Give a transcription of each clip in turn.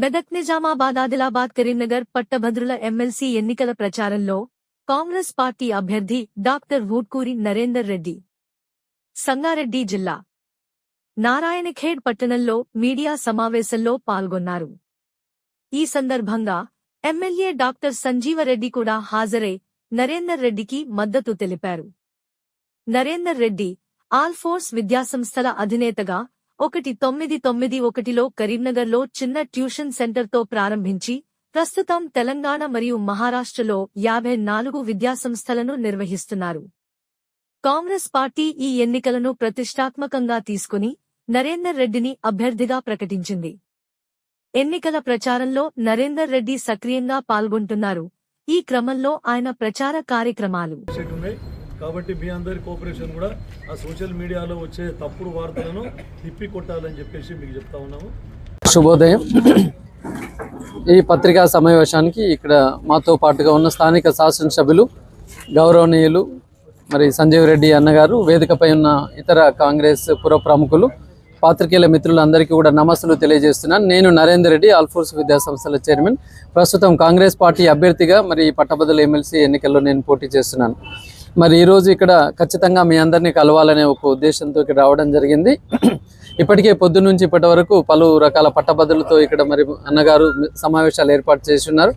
మెదక్ నిజామాబాద్ ఆదిలాబాద్ కరీంనగర్ పట్టభద్రుల ఎమ్మెల్సీ ఎన్నికల ప్రచారంలో కాంగ్రెస్ పార్టీ అభ్యర్థి డాక్టర్ వూట్కూరి నరేందర్ రెడ్డి సంగారెడ్డి జిల్లా నారాయణఖేడ్ పట్టణంలో మీడియా సమావేశంలో పాల్గొన్నారు. ఈ సందర్భంగా ఎమ్మెల్యే డాక్టర్ సంజీవరెడ్డి కూడా హాజరై నరేందర్ రెడ్డికి మద్దతు తెలిపారు. నరేందర్ రెడ్డి ఆల్ఫోర్స్ విద్యాసంస్థల అధినేతగా 1991లో కరీంనగర్లో చిన్న ట్యూషన్ సెంటర్తో ప్రారంభించి ప్రస్తుతం తెలంగాణ మరియు మహారాష్ట్రలో 54 విద్యాసంస్థలను నిర్వహిస్తున్నారు. కాంగ్రెస్ పార్టీ ఈ ఎన్నికలను ప్రతిష్టాత్మకంగా తీసుకుని నరేందర్ రెడ్డిని అభ్యర్థిగా ప్రకటించింది. ఎన్నికల ప్రచారంలో నరేందర్ రెడ్డి సక్రియంగా పాల్గొంటున్నారు. ఈ క్రమంలో ఆయన ప్రచార కార్యక్రమాలు కాబట్టి మీ అందరి కోఆపరేషన్ కూడా ఆ సోషల్ మీడియాలో వచ్చే తప్పుడు వార్తలను తిప్పి కొట్టాలని చెప్పేసి మీకు చెప్తా ఉన్నాము. శుభోదయం. ఈ పత్రికా సమావేశానికి ఇక్కడ మాతో పాటుగా ఉన్న స్థానిక శాసనసభ్యులు గౌరవనీయులు మరి సంజీవ్ రెడ్డి అన్నగారు, వేదికపై ఉన్న ఇతర కాంగ్రెస్ పుర ప్రముఖులు, పాత్రికేయుల మిత్రులందరికీ కూడా నమస్సులు తెలియజేస్తున్నాను. నేను నరేందర్ రెడ్డి, ఆల్ఫోర్స్ విద్యాసంస్థల చైర్మన్. ప్రస్తుతం కాంగ్రెస్ పార్టీ అభ్యర్థిగా మరి పట్టభద్రుల ఎమ్మెల్సీ ఎన్నికల్లో నేను పోటీ చేస్తున్నాను. మరి ఈరోజు ఇక్కడ ఖచ్చితంగా మీ అందరినీ కలవాలనే ఒక ఉద్దేశంతో ఇక్కడ రావడం జరిగింది. ఇప్పటికే పొద్దు నుంచి ఇప్పటి వరకు పలు రకాల పట్టభద్రులతో ఇక్కడ మరి అన్నగారు సమావేశాలు ఏర్పాటు చేసి ఉన్నారు.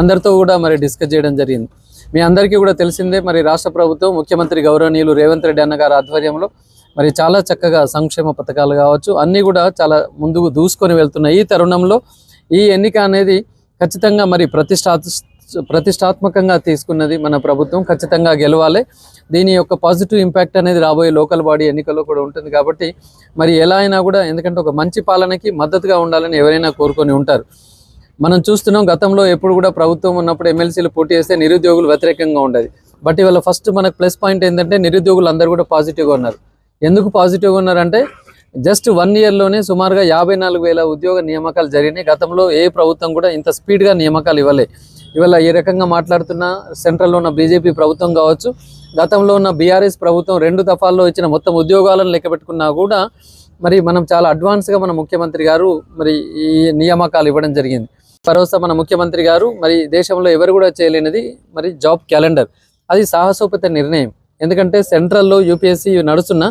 అందరితో కూడా మరి డిస్కస్ చేయడం జరిగింది. మీ అందరికీ కూడా తెలిసిందే, మరి రాష్ట్ర ప్రభుత్వం ముఖ్యమంత్రి గౌరవనీయులు రేవంత్ రెడ్డి అన్నగారు ఆధ్వర్యంలో మరి చాలా చక్కగా సంక్షేమ పథకాలు కావచ్చు అన్నీ కూడా చాలా ముందుకు దూసుకొని వెళ్తున్నాయి. ఈ తరుణంలో ఈ ఎన్నిక అనేది ఖచ్చితంగా మరి ప్రతిష్టాత్మకంగా తీసుకున్నది మన ప్రభుత్వం. ఖచ్చితంగా గెలవాలి. దీని యొక్క పాజిటివ్ ఇంపాక్ట్ అనేది రాబోయే లోకల్ బాడీ ఎన్నికల్లో కూడా ఉంటుంది. కాబట్టి మరి ఎలా అయినా కూడా, ఎందుకంటే ఒక మంచి పాలనకి మద్దతుగా ఉండాలని ఎవరైనా కోరుకొని ఉంటారు. మనం చూస్తున్నాం, గతంలో ఎప్పుడు కూడా ప్రభుత్వం ఉన్నప్పుడు ఎమ్మెల్సీలు పోటీ చేస్తే నిరుద్యోగులు వ్యతిరేకంగా ఉండేది. బట్ ఇవాళ ఫస్ట్ మనకు ప్లస్ పాయింట్ ఏంటంటే నిరుద్యోగులు అందరూ కూడా పాజిటివ్గా ఉన్నారు. ఎందుకు పాజిటివ్గా ఉన్నారంటే జస్ట్ 1 ఇయర్లోనే సుమారుగా 54,000 ఉద్యోగ నియామకాలు జరిగినాయి. గతంలో ఏ ప్రభుత్వం కూడా ఇంత స్పీడ్గా నియామకాలు ఇవ్వలే. ఇవాళ ఏ రకంగా మాట్లాడుతున్న సెంట్రల్లో ఉన్న బీజేపీ ప్రభుత్వం కావచ్చు, గతంలో ఉన్న బీఆర్ఎస్ ప్రభుత్వం 2 దఫాల్లో ఇచ్చిన మొత్తం ఉద్యోగాలను లెక్క పెట్టుకున్నా కూడా మరి మనం చాలా అడ్వాన్స్గా మన ముఖ్యమంత్రి గారు మరి ఈ నియామకాలు ఇవ్వడం జరిగింది. భరోసా మన ముఖ్యమంత్రి గారు మరి దేశంలో ఎవరు కూడా చేయలేనిది మరి జాబ్ క్యాలెండర్. అది సాహసోపేత నిర్ణయం. ఎందుకంటే సెంట్రల్లో యూపీఎస్సీ నడుస్తున్న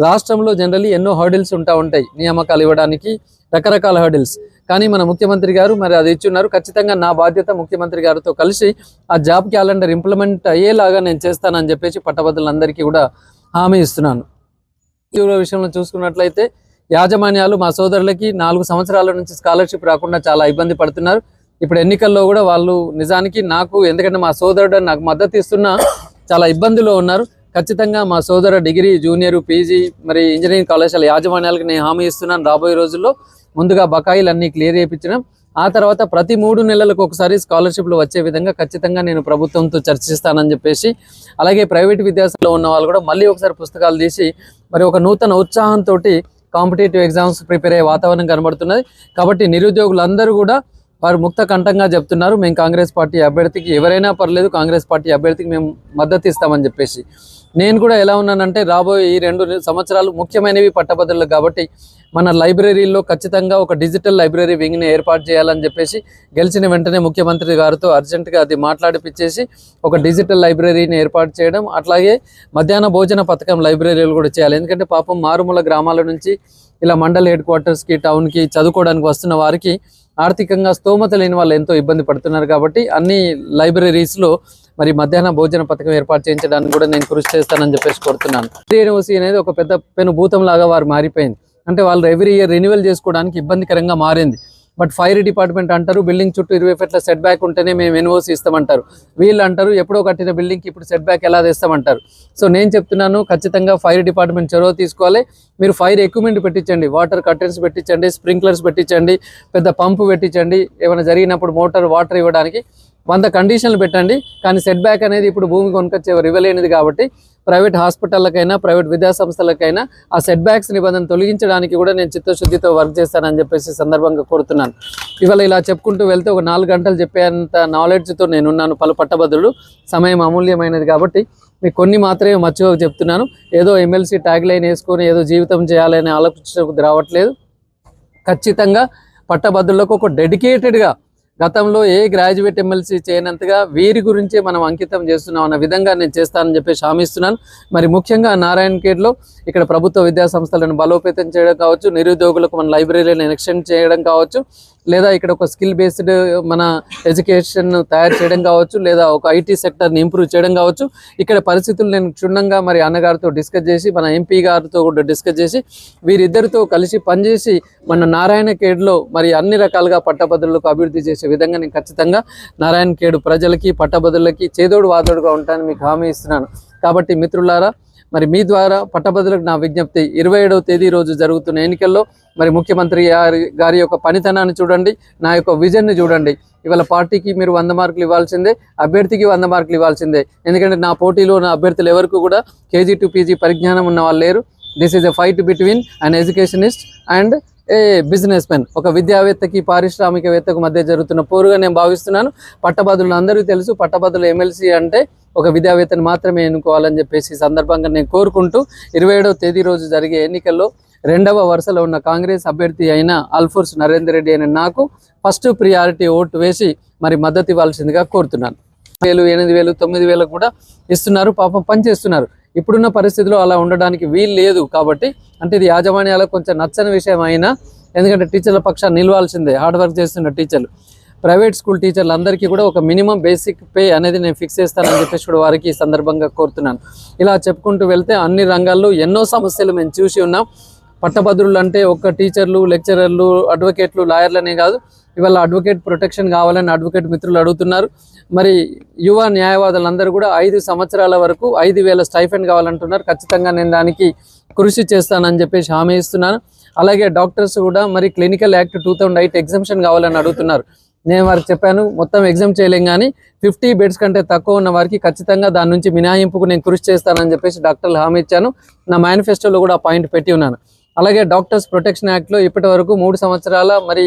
రాష్ట్రంలో జనరల్లీ ఎన్నో హర్డిల్స్ ఉంటాయి నియామకాలు ఇవ్వడానికి, రకరకాల హర్డిల్స్. కానీ మన ముఖ్యమంత్రి గారు మరి అది ఇచ్చున్నారు. ఖచ్చితంగా నా బాధ్యత ముఖ్యమంత్రి గారితో కలిసి ఆ జాబ్ క్యాలెండర్ ఇంప్లిమెంట్ అయ్యేలాగా నేను చేస్తానని చెప్పేసి పట్టభద్రులందరికీ కూడా హామీ ఇస్తున్నాను. ఈ విషయంలో చూసుకున్నట్లయితే యాజమాన్యాలు మా సోదరులకి 4 సంవత్సరాల నుంచి స్కాలర్షిప్ రాకుండా చాలా ఇబ్బంది పడుతున్నారు. ఇప్పుడు ఎన్నికల్లో కూడా వాళ్ళు నిజానికి నాకు, ఎందుకంటే మా సోదరుడు నాకు మద్దతు ఇస్తున్నా చాలా ఇబ్బందుల్లో ఉన్నారు. ఖచ్చితంగా మా సోదర డిగ్రీ, జూనియర్, పీజీ మరి ఇంజనీరింగ్ కళాశాల యాజమాన్యాలకు నేను హామీ ఇస్తున్నాను. రాబోయే రోజుల్లో ముందుగా బకాయిలన్నీ క్లియర్ చేయించడం, ఆ తర్వాత ప్రతి 3 నెలలకు ఒకసారి స్కాలర్షిప్లు వచ్చే విధంగా ఖచ్చితంగా నేను ప్రభుత్వంతో చర్చిస్తానని చెప్పేసి, అలాగే ప్రైవేట్ విద్యాసంస్థలో ఉన్న వాళ్ళు కూడా మళ్ళీ ఒకసారి పుస్తకాలు తీసి మరి ఒక నూతన ఉత్సాహంతో కాంపిటేటివ్ ఎగ్జామ్స్ ప్రిపేర్ అయ్యే వాతావరణం కనబడుతున్నది. కాబట్టి నిరుద్యోగులందరూ కూడా వారు ముక్త కంఠంగా చెప్తున్నారు, మేము కాంగ్రెస్ పార్టీ అభ్యర్థికి, ఎవరైనా పర్లేదు కాంగ్రెస్ పార్టీ అభ్యర్థికి మేము మద్దతు ఇస్తామని చెప్పేసి. నేను కూడా ఎలా ఉన్నానంటే రాబోయే ఈ 2 సంవత్సరాలు ముఖ్యమైనవి పట్టభద్రులకు. కాబట్టి మన లైబ్రరీలో ఖచ్చితంగా ఒక డిజిటల్ లైబ్రరీ వింగ్ని ఏర్పాటు చేయాలని చెప్పేసి గెలిచిన వెంటనే ముఖ్యమంత్రి గారితో అర్జెంటుగా అది మాట్లాడిపించేసి ఒక డిజిటల్ లైబ్రరీని ఏర్పాటు చేయడం, అట్లాగే మధ్యాహ్న భోజన పథకం లైబ్రరీలు కూడా చేయాలి. ఎందుకంటే పాపం మారుమూల గ్రామాల నుంచి ఇలా మండల్ హెడ్ క్వార్టర్స్కి, టౌన్కి చదువుకోవడానికి వస్తున్న వారికి ఆర్థికంగా స్తోమత లేని వాళ్ళు ఎంతో ఇబ్బంది పడుతున్నారు. కాబట్టి అన్ని లైబ్రరీస్లో మరి మధ్యాహ్న భోజన పథకం ఏర్పాటు చేయించడానికి కూడా నేను కృషి చేస్తానని చెప్పేసి కోరుతున్నాను. యూనివర్సిటీ అనేది ఒక పెద్ద పెనుభూతం లాగా వారు మారిపోయింది. అంటే వాళ్ళు ఎవ్రీ ఇయర్ రెన్యువల్ చేసుకోవడానికి ఇబ్బందికరంగా మారింది. బట్ ఫైర్ డిపార్ట్మెంట్ అంటారు బిల్డింగ్ చుట్టూ 20 ఫీట్ల సెట్ బ్యాక్ ఉంటేనే మేము ఎన్ఓసి ఇస్తామంటారు. వీళ్ళు అంటారు ఎప్పుడో కట్టిన బిల్డింగ్కి ఇప్పుడు సెట్ బ్యాక్ ఎలా తెస్తామంటారు. సో నేను చెప్తున్నాను, ఖచ్చితంగా ఫైర్ డిపార్ట్మెంట్ చొరవ తీసుకోవాలి. మీరు ఫైర్ ఎక్విప్మెంట్ పెట్టించండి, వాటర్ కర్టెన్స్ పెట్టించండి, స్ప్రింక్లర్స్ పెట్టించండి, పెద్ద పంపు పెట్టించండి, ఏమైనా జరిగినప్పుడు వాటర్ ఇవ్వడానికి 100 కండిషన్లు పెట్టండి. కానీ సెట్ బ్యాక్ అనేది ఇప్పుడు భూమి కొనుకొచ్చి ఎవరు ఇవ్వలేనిది. కాబట్టి ప్రైవేట్ హాస్పిటళ్ళకైనా ప్రైవేట్ విద్యాసంస్థలకైనా ఆ సెట్ బ్యాక్స్ నిబంధన తొలగించడానికి కూడా నేను చిత్తశుద్ధితో వర్క్ చేస్తానని చెప్పేసి సందర్భంగా కోరుతున్నాను. ఇవాళ ఇలా చెప్పుకుంటూ వెళ్తే ఒక 4 గంటలు చెప్పేంత నాలెడ్జ్తో నేనున్నాను. పలు పట్టభద్రులు, సమయం అమూల్యమైనది కాబట్టి మీకు కొన్ని మాత్రమే మర్చిపోక చెప్తున్నాను. ఏదో ఎమ్మెల్సీ ట్యాగ్ లైన్ వేసుకొని ఏదో జీవితం చేయాలనే ఆలోచనకు రావట్లేదు. ఖచ్చితంగా పట్టభద్రులకు ఒక డెడికేటెడ్గా గతంలో ఏ గ్రాడ్యుయేట్ ఎమ్మెల్సీ చేయనంతగా వీరి గురించే మనం అంకితం చేస్తున్నాం అన్న విధంగా నేను చేస్తానని చెప్పేసి హామీ ఇస్తున్నాను. మరి ముఖ్యంగా నారాయణఖేడ్లో ఇక్కడ ప్రభుత్వ విద్యా సంస్థలను బలోపేతం చేయడం కావచ్చు, నిరుద్యోగులకు మన లైబ్రరీలను ఎక్స్టెండ్ చేయడం కావచ్చు, లేదా ఇక్కడ ఒక స్కిల్ బేస్డ్ మన ఎడ్యుకేషన్ తయారు చేయడం కావచ్చు, లేదా ఒక ఐటీ సెక్టర్ని ఇంప్రూవ్ చేయడం కావచ్చు. ఇక్కడ పరిస్థితులు నేను క్షుణ్ణంగా మరి అన్నగారితో డిస్కస్ చేసి, మన ఎంపీ గారితో కూడా డిస్కస్ చేసి, వీరిద్దరితో కలిసి పనిచేసి మన నారాయణఖేడ్లో మరి అన్ని రకాలుగా పట్టభద్రులకు అభివృద్ధి చేసే విధంగా నేను ఖచ్చితంగా నారాయణఖేడ్ ప్రజలకి పట్టభద్రులకి చేదోడు వాదోడుగా ఉంటానని మీకు హామీ ఇస్తున్నాను. కాబట్టి మిత్రులారా, మరి మీ ద్వారా పట్టభద్రులకు నా విజ్ఞప్తి, 27వ తేదీ రోజు జరుగుతున్న ఎన్నికల్లో మరి ముఖ్యమంత్రి గారి యొక్క పనితనాన్ని చూడండి, నా యొక్క విజన్ని చూడండి. ఇవాళ పార్టీకి మీరు 100 మార్కులు ఇవ్వాల్సిందే, అభ్యర్థికి 100 మార్కులు ఇవ్వాల్సిందే. ఎందుకంటే నా పోటీలో ఉన్న అభ్యర్థులు ఎవరికి కూడా కేజీ టు పీజీ పరిజ్ఞానం ఉన్న వాళ్ళు లేరు. This is a fight between an educationist and A business men. ఒక విద్యావేత్తకి పారిశ్రామికవేత్తకు మధ్య జరుగుతున్న పోరుగా నేను భావిస్తున్నాను. పట్టభద్రులు అందరికీ తెలుసు, పట్టభద్రుల ఎమ్మెల్సీ అంటే ఒక విద్యావేత్తని మాత్రమే ఎన్నుకోవాలని చెప్పేసి సందర్భంగా నేను కోరుకుంటూ 27వ తేదీ రోజు జరిగే ఎన్నికల్లో 2వ వరుసలో ఉన్న కాంగ్రెస్ అభ్యర్థి అయిన అల్ఫోర్స్ నరేందర్ రెడ్డి అయిన నాకు ఫస్ట్ ప్రియారిటీ ఓటు వేసి మరి మద్దతు ఇవ్వాల్సిందిగా కోరుతున్నాను. 7,000, 8,000, 9,000 కూడా ఇస్తున్నారు, పాపం పనిచేస్తున్నారు. ఇప్పుడున్న పరిస్థితిలో అలా ఉండడానికి వీలు లేదు. కాబట్టి అంటే ఇది యాజమాన్యాలకు కొంచెం నచ్చని విషయం అయినా, ఎందుకంటే టీచర్ల పక్షాన్ని నిలవాల్సిందే. హార్డ్ వర్క్ చేస్తున్న టీచర్లు, ప్రైవేట్ స్కూల్ టీచర్లు అందరికీ కూడా ఒక మినిమం బేసిక్ పే అనేది నేను ఫిక్స్ చేస్తానని చెప్పేసి కూడా వారికి ఈ సందర్భంగా కోరుతున్నాను. ఇలా చెప్పుకుంటూ వెళ్తే అన్ని రంగాల్లో ఎన్నో సమస్యలు మేము చూసి ఉన్నాం. పట్టభద్రులు అంటే ఒక్క టీచర్లు, లెక్చరర్లు, అడ్వకేట్లు, లాయర్లనే కాదు, ఇవాళ అడ్వకేట్ ప్రొటెక్షన్ కావాలని అడ్వకేట్ మిత్రులు అడుగుతున్నారు. మరి యువ న్యాయవాదులందరూ కూడా 5 సంవత్సరాల వరకు 5,000 స్టైఫండ్ కావాలంటున్నారు. ఖచ్చితంగా నేను దానికి కృషి చేస్తానని చెప్పేసి హామీ ఇస్తున్నాను. అలాగే డాక్టర్స్ కూడా మరి క్లినికల్ యాక్ట్ 2008 ఎగ్జంప్షన్ కావాలని అడుగుతున్నారు. నేను వారికి చెప్పాను, మొత్తం ఎగ్జామ్ చేయలేం కానీ 50 బెడ్స్ కంటే తక్కువ ఉన్న వారికి ఖచ్చితంగా దాని నుంచి మినహాయింపుకు నేను కృషి చేస్తానని చెప్పేసి డాక్టర్లు హామీ ఇచ్చాను. నా మేనిఫెస్టోలో కూడా ఆ పాయింట్ పెట్టి ఉన్నాను. అలాగే డాక్టర్స్ ప్రొటెక్షన్ యాక్ట్లో ఇప్పటి వరకు 3 సంవత్సరాల మరి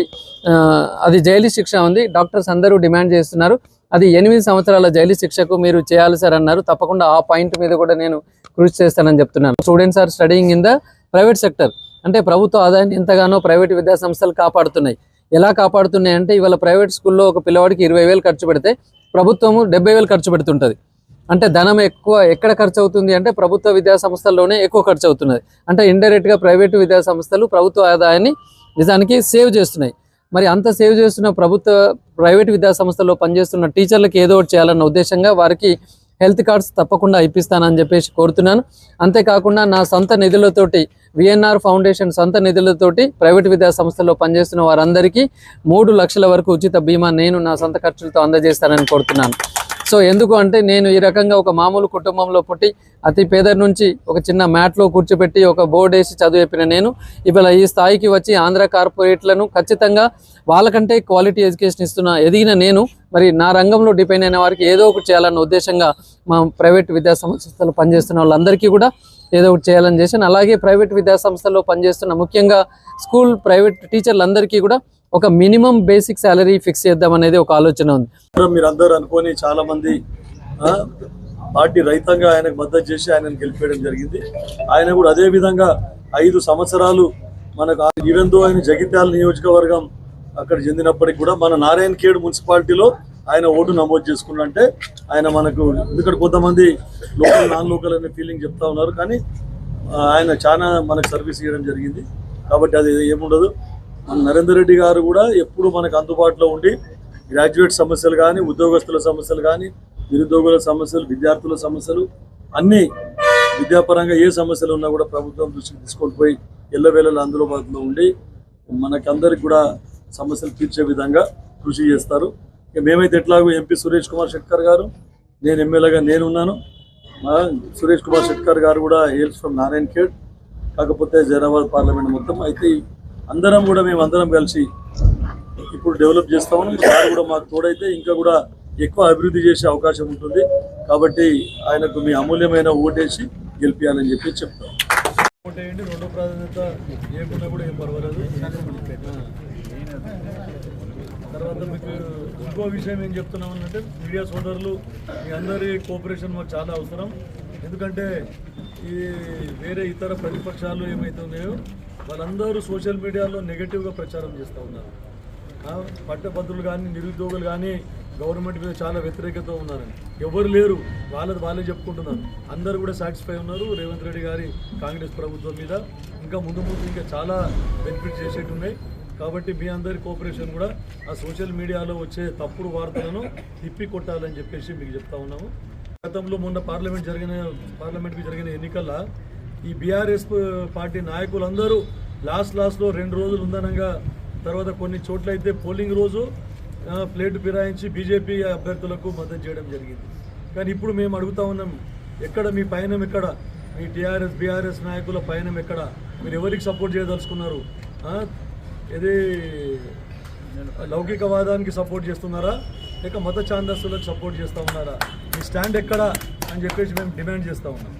అది జైలు శిక్ష ఉంది. డాక్టర్స్ అందరూ డిమాండ్ చేస్తున్నారు, అది 8 సంవత్సరాల జైలు శిక్షకు మీరు చేయాలి సార్ అన్నారు. తప్పకుండా ఆ పాయింట్ మీద కూడా నేను కృషి చేస్తానని చెప్తున్నాను. Students are studying in the private sector. అంటే ప్రభుత్వ ఆదాయాన్ని ఎంతగానో ప్రైవేట్ విద్యా సంస్థలు కాపాడుతున్నాయి. ఎలా కాపాడుతున్నాయి అంటే, ఇవాళ ప్రైవేట్ స్కూల్లో ఒక పిల్లవాడికి 20,000 ఖర్చు పెడితే ప్రభుత్వము 70,000 ఖర్చు పెడుతుంటుంది. అంటే ధనం ఎక్కువ ఎక్కడ ఖర్చు అవుతుంది అంటే ప్రభుత్వ విద్యా సంస్థల్లోనే ఎక్కువ ఖర్చు అవుతున్నది. అంటే ఇండైరెక్ట్గా ప్రైవేటు విద్యా సంస్థలు ప్రభుత్వ ఆదాయాన్ని నిజానికి సేవ్ చేస్తున్నాయి. మరి అంత సేవ్ చేస్తున్న ప్రైవేట్ విద్యా సంస్థల్లో పనిచేస్తున్న టీచర్లకు ఏదో ఒకటి చేయాలన్న ఉద్దేశంగా వారికి హెల్త్ కార్డ్స్ తప్పకుండా ఇప్పిస్తానని చెప్పేసి కోరుతున్నాను. అంతేకాకుండా నా సొంత నిధులతోటి, విఎన్ఆర్ ఫౌండేషన్ సొంత నిధులతోటి ప్రైవేట్ విద్యా సంస్థల్లో పనిచేస్తున్న వారందరికీ 3 లక్షల వరకు ఉచిత బీమా నేను నా సొంత ఖర్చులతో అందజేస్తానని కోరుతున్నాను. సో ఎందుకు అంటే, నేను ఈ రకంగా ఒక మామూలు కుటుంబంలో పుట్టి అతి పేద నుంచి ఒక చిన్న మ్యాట్లో కూర్చోబెట్టి ఒక బోర్డు వేసి చదువు చెప్పిన నేను ఇవాళ ఈ స్థాయికి వచ్చి ఆంధ్ర కార్పొరేట్లను ఖచ్చితంగా వాళ్ళకంటే క్వాలిటీ ఎడ్యుకేషన్ ఎదిగిన నేను మరి నా రంగంలో డిపెండ్ అయిన వారికి ఏదో ఒకటి చేయాలన్న ఉద్దేశంగా మా ప్రైవేట్ విద్యా సంస్థలు పనిచేస్తున్న వాళ్ళందరికీ కూడా ఏదో ఒకటి చేయాలని చేశాను. అలాగే ప్రైవేట్ విద్యా సంస్థల్లో పనిచేస్తున్న ముఖ్యంగా స్కూల్ ప్రైవేట్ టీచర్లందరికీ కూడా ఒక మినిమం బేసిక్ శాలరీ ఫిక్స్ చేద్దాం అనేది ఒక ఆలోచన ఉంది. మీరందరూ అనుకొని చాలా మంది పార్టీ రైతంగా ఆయనకు మద్దతు చేసి ఆయనను గెలిపేయడం జరిగింది. ఆయన కూడా అదే విధంగా 5 సంవత్సరాలు మనకు ఈవెందో ఆయన జగిత్యాల నియోజకవర్గం అక్కడ చెందినప్పటికి కూడా మన నారాయణఖేడ్ మున్సిపాలిటీలో ఆయన ఓటు నమోదు చేసుకున్నంటే ఆయన మనకు, ఎందుకంటే కొంతమంది లోకల్ నాన్ లోకల్ అనే ఫీలింగ్ చెప్తా ఉన్నారు, కానీ ఆయన చాలా మనకు సర్వీస్ చేయడం జరిగింది. కాబట్టి అది ఏముండదు. మన నరేందర్ రెడ్డి గారు కూడా ఎప్పుడు మనకు అందుబాటులో ఉండి గ్రాడ్యుయేట్ సమస్యలు కానీ, ఉద్యోగస్తుల సమస్యలు కానీ, నిరుద్యోగుల సమస్యలు, విద్యార్థుల సమస్యలు, అన్నీ విద్యాపరంగా ఏ సమస్యలు ఉన్నా కూడా ప్రభుత్వం దృష్టికి తీసుకొని పోయి ఎల్లవేళలా అందుబాటులో ఉండి మనకందరికి కూడా సమస్యలు తీర్చే విధంగా కృషి చేస్తారు. మేమైతే ఎట్లాగో ఎంపీ సురేష్ కుమార్ షెట్కర్ గారు, నేను ఎమ్మెల్యేగా నేనున్నాను. సురేష్ కుమార్ షెట్కర్ గారు కూడా హెయిల్స్ ఫ్రమ్ నారాయణఖేడ్, కాకపోతే జైరాబాద్ పార్లమెంట్ మొత్తం అయితే అందరం కూడా మేమందరం కలిసి ఇప్పుడు డెవలప్ చేస్తాము. సార్ కూడా మాకు తోడైతే ఇంకా కూడా ఎక్కువ అభివృద్ధి చేసే అవకాశం ఉంటుంది. కాబట్టి ఆయనకు మీ అమూల్యమైన ఓటేసి గెలిపించాలని చెప్పి చెప్తాం. ఓటేయండి, రెండో ప్రాధాన్యత ఏమున్నా కూడా ఏం పర్వాలేదు. తర్వాత మీకు ఇంకో విషయం ఏం చెప్తున్నామనంటే, మీడియా సోదరులు మీ అందరి కోఆపరేషన్ మాకు చాలా అవసరం. ఎందుకంటే ఈ వేరే ఇతర ప్రతిపక్షాలు ఏమైతే ఉన్నాయో వాళ్ళందరూ సోషల్ మీడియాలో నెగటివ్గా ప్రచారం చేస్తూ ఉన్నారు. పట్టభద్రులు కానీ నిరుద్యోగులు కానీ గవర్నమెంట్ మీద చాలా వ్యతిరేకత ఉన్నారని. ఎవరు లేరు, వాళ్ళే చెప్పుకుంటున్నారు. అందరూ కూడా సాటిస్ఫై ఉన్నారు రేవంత్ రెడ్డి గారి కాంగ్రెస్ ప్రభుత్వం మీద. ఇంకా ముందు ఇంకా చాలా బెనిఫిట్ చేసేట్టు ఉన్నాయి. కాబట్టి మీ అందరి కోఆపరేషన్ కూడా ఆ సోషల్ మీడియాలో వచ్చే తప్పుడు వార్తలను తిప్పి కొట్టాలని చెప్పేసి మీకు చెప్తా ఉన్నాము. గతంలో మొన్న పార్లమెంట్కి జరిగిన ఎన్నికల్లో ఈ బీఆర్ఎస్ పార్టీ నాయకులందరూ లాస్ట్లో 2 రోజులు ఉందనంగా, తర్వాత కొన్ని చోట్ల అయితే పోలింగ్ రోజు ప్లేటు ఫిరాయించి బీజేపీ అభ్యర్థులకు మద్దతు చేయడం జరిగింది. కానీ ఇప్పుడు మేము అడుగుతా ఉన్నాం, ఎక్కడ మీ పయనం, ఎక్కడ మీ టీఆర్ఎస్ బీఆర్ఎస్ నాయకుల పయనం ఎక్కడ? మీరు ఎవరికి సపోర్ట్ చేయదలుచుకున్నారు? ఇది లౌకికవాదానికి సపోర్ట్ చేస్తున్నారా, లేక మత ఛాందస్సులకు సపోర్ట్ చేస్తూ ఉన్నారా? మీ స్టాండ్ ఎక్కడ అని చెప్పేసి మేము డిమాండ్ చేస్తూ ఉన్నాం.